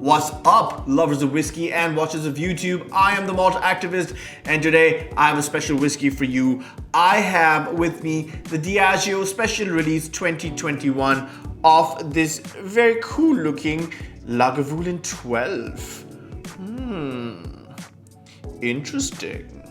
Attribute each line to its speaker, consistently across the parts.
Speaker 1: What's up, lovers of whiskey and watchers of YouTube? I am the Malt activist, and today I have a special whiskey for you. I have with me the Diageo Special Release 2021 of this very cool looking Lagavulin 12. Interesting.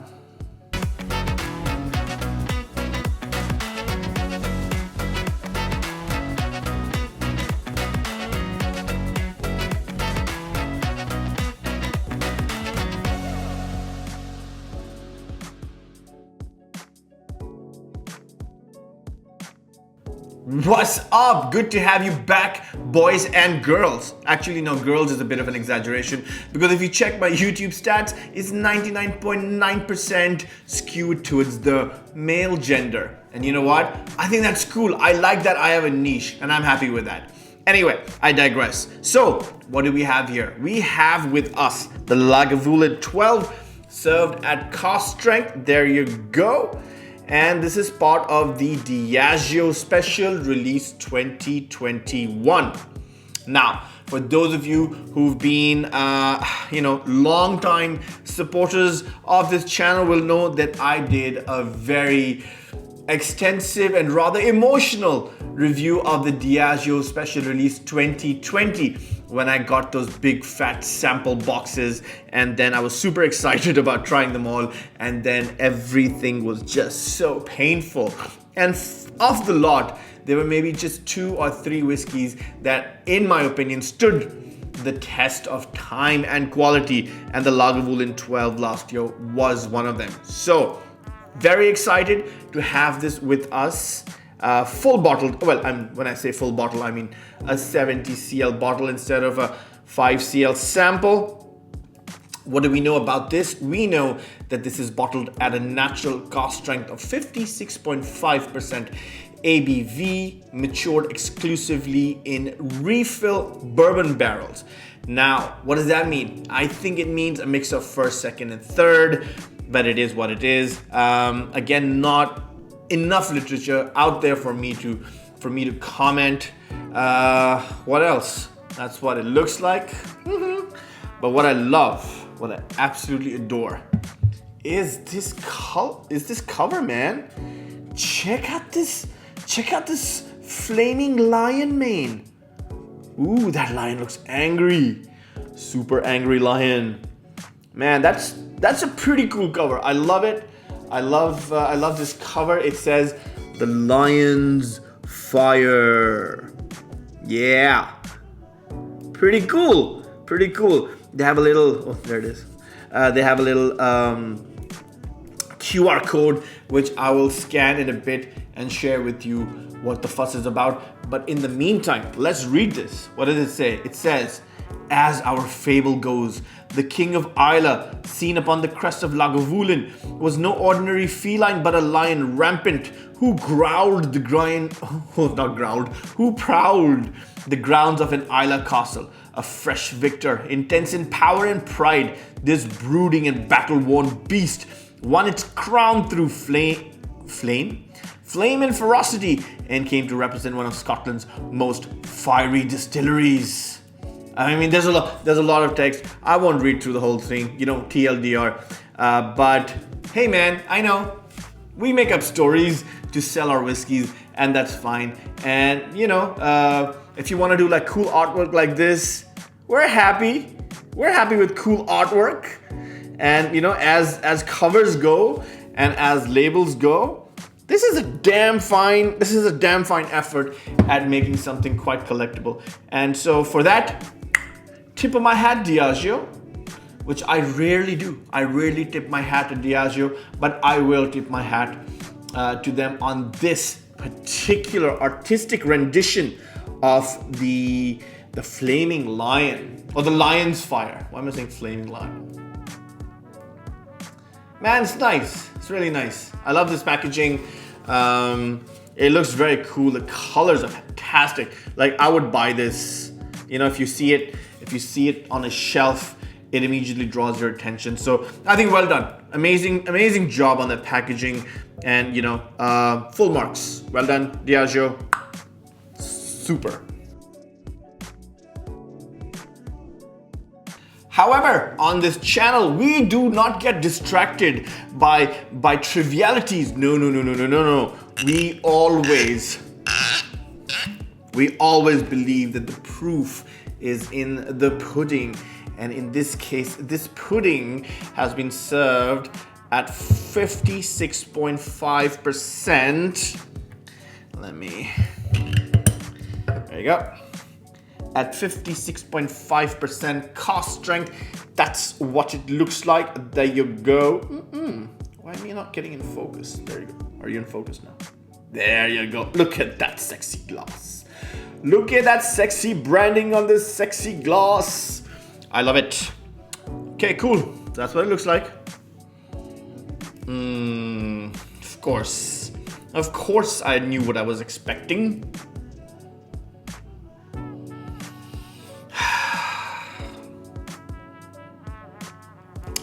Speaker 1: What's up? Good to have you back, boys and girls. Actually, no, girls is a bit of an exaggeration because if you check my YouTube stats, it's 99.9% skewed towards the male gender. And you know what? I think that's cool. I like that I have a niche and I'm happy with that. Anyway, I digress. So, what do we have here? We have with us the Lagavulin 12 served at cask strength. There you go. And this is part of the Diageo Special Release 2021. Now, for those of you who've been, long time supporters of this channel will know that I did a very extensive and rather emotional review of the Diageo Special Release 2020 when I got those big fat sample boxes, and then I was super excited about trying them all, and then everything was just so painful. And of the lot, there were maybe just 2 or 3 whiskeys that, in my opinion, stood the test of time and quality, and the Lagavulin 12 last year was one of them. So, very excited to have this with us. Full bottle. Well, when I say full bottle, I mean a 70 cl bottle instead of a 5 cl sample. What do we know about this? We know that this is bottled at a natural cask strength of 56.5% ABV, matured exclusively in refill bourbon barrels. Now, what does that mean? I think it means a mix of first, second, and third, but it is what it is. Again, not enough literature out there for me to comment. What else? That's what it looks like. But what I love, what I absolutely adore, is this cover, man. Check out this flaming lion mane. Ooh, that lion looks angry. Super angry lion. Man, that's a pretty cool cover. I love it. I love this cover. It says the lion's fire. Yeah. Pretty cool. They have a little, oh, there it is. They have a little QR code, which I will scan in a bit and share with you what the fuss is about. But in the meantime, let's read this. What does it say? It says, as our fable goes, the king of Islay, seen upon the crest of Lagavulin, was no ordinary feline but a lion rampant, who prowled the grounds of an Islay castle, a fresh victor, intense in power and pride. This brooding and battle-worn beast won its crown through flame and ferocity, and came to represent one of Scotland's most fiery distilleries. I mean, there's a lot of text. I won't read through the whole thing, TLDR. But hey, man, I know we make up stories to sell our whiskeys, and that's fine. And if you want to do like cool artwork like this, we're happy. We're happy with cool artwork. And as covers go and as labels go, this is a damn fine effort at making something quite collectible. And so for that, tip of my hat, Diageo, which I rarely do. I rarely tip my hat to Diageo, but I will tip my hat to them on this particular artistic rendition of the flaming lion, or the lion's fire. Why am I saying flaming lion? Man, it's nice. It's really nice. I love this packaging. It looks very cool. The colors are fantastic. Like, I would buy this. If you see it on a shelf, it immediately draws your attention. So I think well done. Amazing job on that packaging, and full marks. Well done, Diageo. Super. However, on this channel, we do not get distracted by trivialities. No. We always believe that the proof is in the pudding. And in this case, this pudding has been served at 56.5%. There you go. At 56.5% cask strength. That's what it looks like. There you go. Why am I not getting in focus? There you go. Are you in focus now? There you go. Look at that sexy glass. Look at that sexy branding on this sexy glass. I love it. Okay, cool. That's what it looks like. Of course. Of course I knew what I was expecting.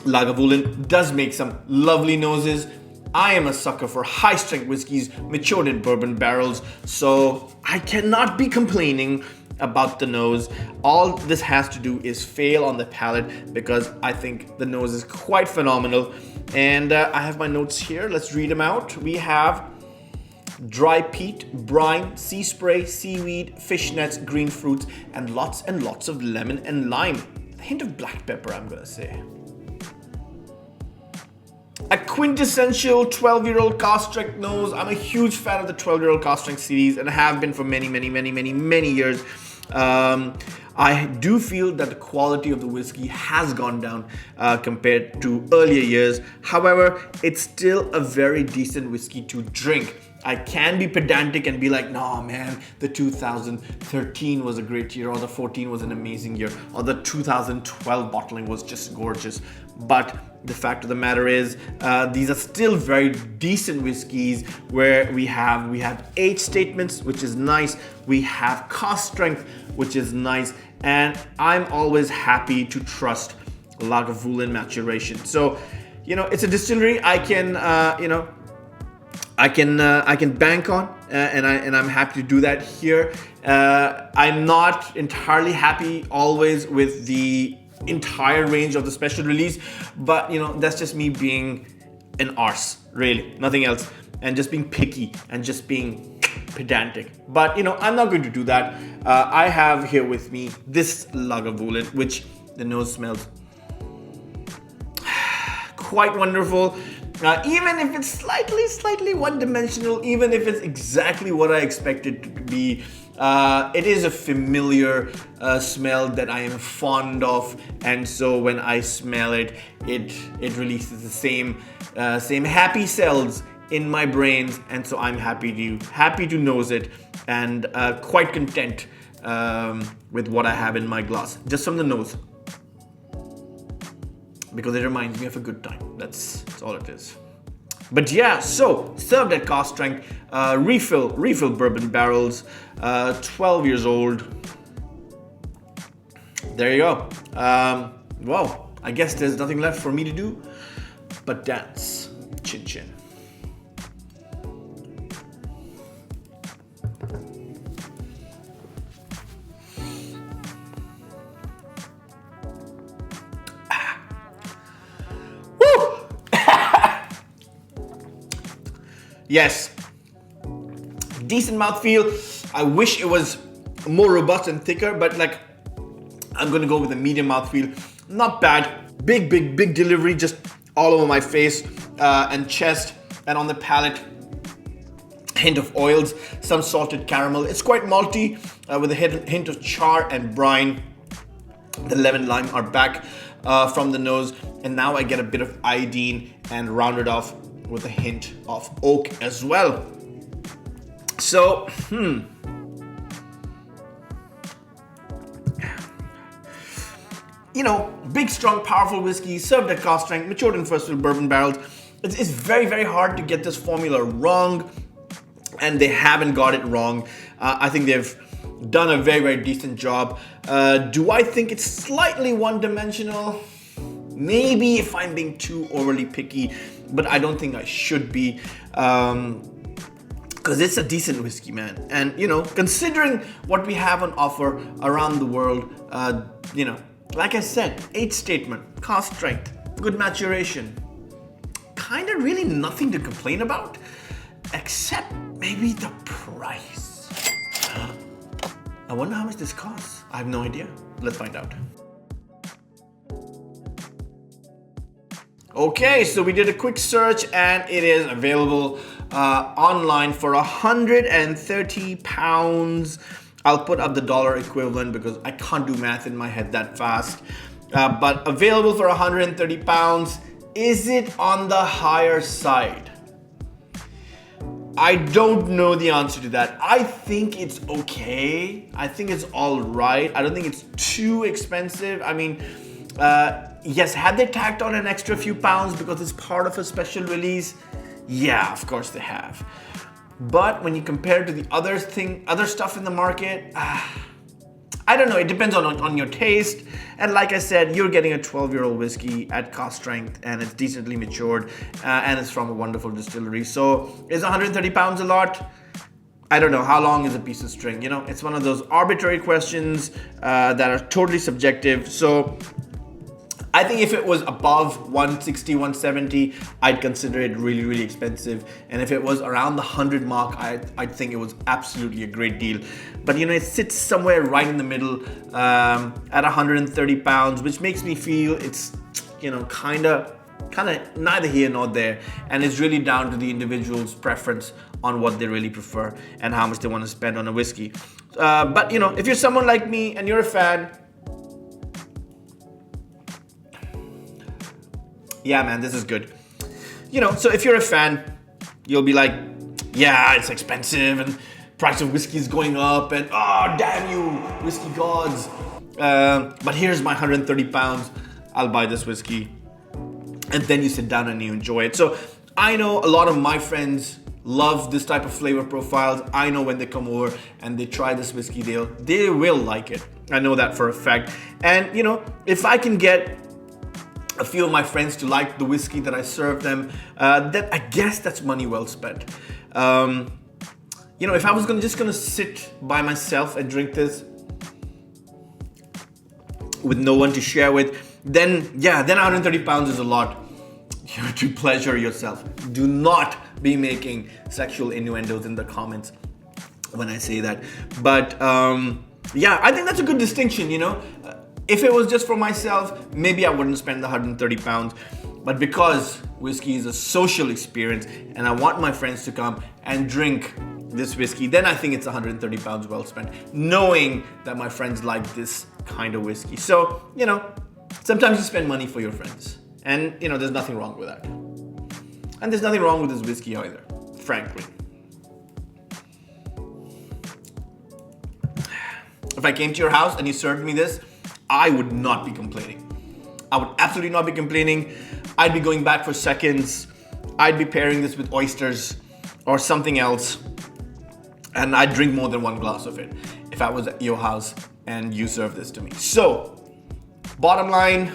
Speaker 1: Lagavulin does make some lovely noses. I am a sucker for high strength whiskeys matured in bourbon barrels, so I cannot be complaining about the nose. All this has to do is fail on the palate because I think the nose is quite phenomenal. And I have my notes here. Let's read them out. We have dry peat, brine, sea spray, seaweed, fish nets, green fruits, and lots of lemon and lime. A hint of black pepper, I'm gonna say. A quintessential 12-year-old cask strength nose. I'm a huge fan of the 12-year-old cask strength series and have been for many years. I do feel that the quality of the whiskey has gone down compared to earlier years. However, it's still a very decent whiskey to drink. I can be pedantic and be like, nah man, the 2013 was a great year, or the 14 was an amazing year, or the 2012 bottling was just gorgeous. But the fact of the matter is, these are still very decent whiskeys where we have age statements, which is nice. We have cask strength, which is nice. And I'm always happy to trust Lagavulin maturation. So, it's a distillery I can, I can bank on, and I'm happy to do that here. I'm not entirely happy always with the entire range of the special release, but that's just me being an arse, really, nothing else, and just being picky and just being pedantic. But I'm not going to do that. I have here with me this Lagavulin, which the nose smells quite wonderful. Even if it's slightly one-dimensional, even if it's exactly what I expected it to be, it is a familiar smell that I am fond of, and so when I smell it, it releases the same happy cells in my brains, and so I'm happy to nose it, and quite content with what I have in my glass, just from the nose. Because it reminds me of a good time. That's all it is. But yeah, so served at cask strength, refill bourbon barrels, 12 years old. There you go. Well, I guess there's nothing left for me to do but dance. Chin chin. Yes, decent mouthfeel. I wish it was more robust and thicker, but I'm gonna go with a medium mouthfeel. Not bad. Big delivery, just all over my face and chest, and on the palate. Hint of oils, some salted caramel. It's quite malty with a hint of char and brine. The lemon lime are back from the nose, and now I get a bit of iodine and rounded off with a hint of oak as well. So, big, strong, powerful whiskey served at cask strength, matured in first fill bourbon barrels. It's very hard to get this formula wrong, and they haven't got it wrong. I think they've done a very decent job. Do I think it's slightly one-dimensional? Maybe if I'm being too overly picky, but I don't think I should be, because it's a decent whiskey, man. And considering what we have on offer around the world, Like I said, age statement, cask strength, good maturation. Kind of really nothing to complain about, except maybe the price. I wonder how much this costs. I have no idea. Let's find out. Okay, so we did a quick search and it is available online for £130. I'll put up the dollar equivalent because I can't do math in my head that fast. But available for £130. Is it on the higher side? I don't know the answer to that. I think it's okay. I think it's all right. I don't think it's too expensive. I mean, yes, had they tacked on an extra few pounds because it's part of a special release? Yeah, of course they have. But when you compare it to the other stuff in the market, I don't know. It depends on your taste. And like I said, you're getting a 12-year-old whiskey at cask strength, and it's decently matured, and it's from a wonderful distillery. So is £130 a lot? I don't know. How long is a piece of string? You know, it's one of those arbitrary questions that are totally subjective. So I think if it was above 160, 170, I'd consider it really, really expensive. And if it was around the 100 mark, I'd think it was absolutely a great deal. But you know, it sits somewhere right in the middle at £130, which makes me feel it's, you know, kind of neither here nor there. And it's really down to the individual's preference on what they really prefer and how much they want to spend on a whiskey. But you know, if you're someone like me and you're a fan, yeah, man, this is good. You know, so if you're a fan, you'll be like, yeah, it's expensive and price of whiskey is going up and oh, damn you, whiskey gods. But here's my £130. I'll buy this whiskey. And then you sit down and you enjoy it. So I know a lot of my friends love this type of flavor profiles. I know when they come over and they try this whiskey, they will like it. I know that for a fact. And you know, if I can get a few of my friends to like the whiskey that I serve them, that I guess that's money well spent. You know, if I was just gonna sit by myself and drink this with no one to share with, then yeah, then £130 is a lot. You know, to pleasure yourself. Do not be making sexual innuendos in the comments when I say that. But yeah, I think that's a good distinction, you know. If it was just for myself, maybe I wouldn't spend the £130. But because whiskey is a social experience and I want my friends to come and drink this whiskey, then I think it's £130 well spent, knowing that my friends like this kind of whiskey. So, you know, sometimes you spend money for your friends. And, you know, there's nothing wrong with that. And there's nothing wrong with this whiskey either, frankly. If I came to your house and you served me this, I would not be complaining. I would absolutely not be complaining. I'd be going back for seconds. I'd be pairing this with oysters or something else. And I'd drink more than one glass of it if I was at your house and you served this to me. So, bottom line,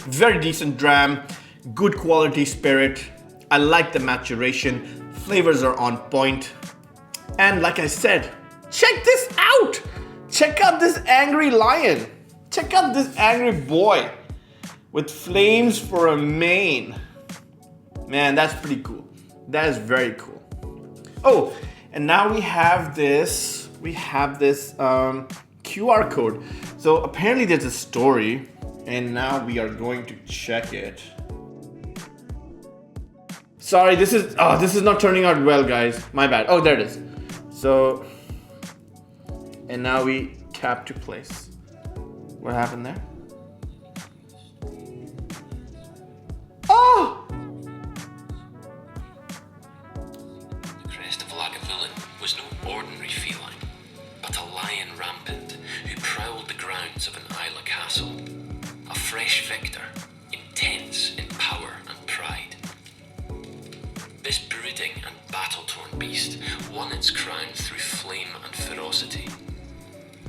Speaker 1: very decent dram, good quality spirit. I like the maturation. Flavors are on point. And like I said, check this out. Check out this angry lion. Check out this angry boy with flames for a mane. Man, that's pretty cool. That is very cool. Oh, and now we have this QR code. So apparently there's a story, and now we are going to check it. Sorry, this is not turning out well, guys. My bad. Oh, there it is. So, and now we tap to place. What happened there? Oh!
Speaker 2: The crest of Lagavulin was no ordinary feline, but a lion rampant who prowled the grounds of an Isla castle. A fresh victor, intense in power and pride. This brooding and battle-torn beast won its crown through flame and ferocity,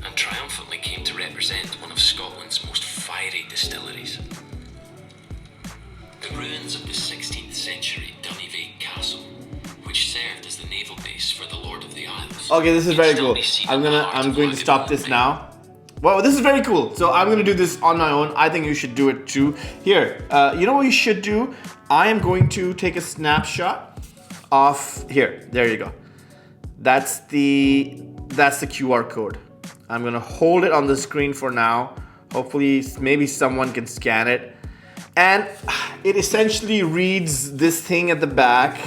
Speaker 2: and triumphantly came to represent one of Scotland's most fiery distilleries. The ruins of the 16th century Dunivale Castle, which served as the naval base for the Lord of the Isles.
Speaker 1: Okay, this is very cool. I'm going to stop this now. Well, this is very cool. So I'm gonna do this on my own. I think you should do it too. Here, you know what you should do? I am going to take a snapshot of here. There you go. That's the QR code. I'm gonna hold it on the screen for now. Hopefully, maybe someone can scan it. And it essentially reads this thing at the back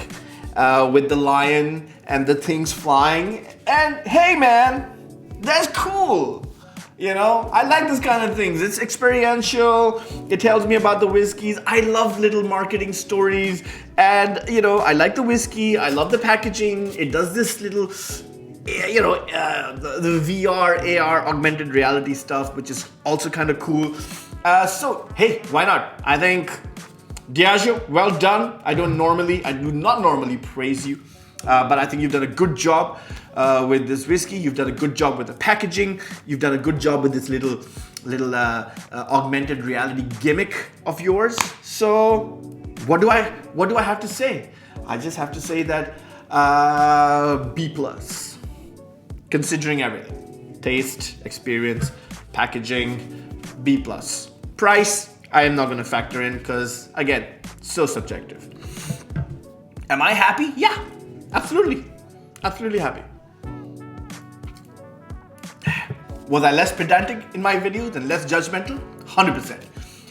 Speaker 1: with the lion and the things flying. And hey man, that's cool. You know, I like this kind of things. It's experiential. It tells me about the whiskeys. I love little marketing stories. And, you know, I like the whiskey. I love the packaging. It does this little, you know, the VR, AR, augmented reality stuff, which is also kind of cool. So, hey, why not? I think, Diageo, well done. I do not normally praise you. But I think you've done a good job with this whiskey. You've done a good job with the packaging. You've done a good job with this little augmented reality gimmick of yours. So what do I have to say? I just have to say that B+. Considering everything, taste, experience, packaging, B+. Price, I am not going to factor in because again, so subjective. Am I happy? Yeah. Absolutely happy. Was I less pedantic in my videos and less judgmental? 100%.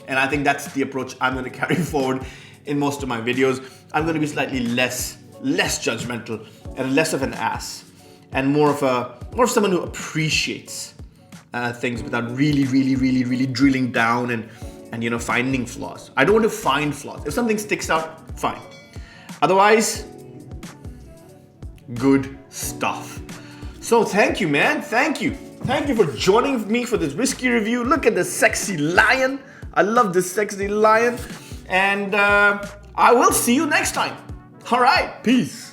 Speaker 1: And I think that's the approach I'm going to carry forward in most of my videos. I'm going to be slightly less judgmental and less of an ass, and more of someone who appreciates things without really drilling down and you know, finding flaws. I don't want to find flaws. If something sticks out, fine. Otherwise, good stuff. So thank you, man. Thank you for joining me for this whiskey review. Look at the sexy lion. I love this sexy lion. And I will see you next time. All right, peace.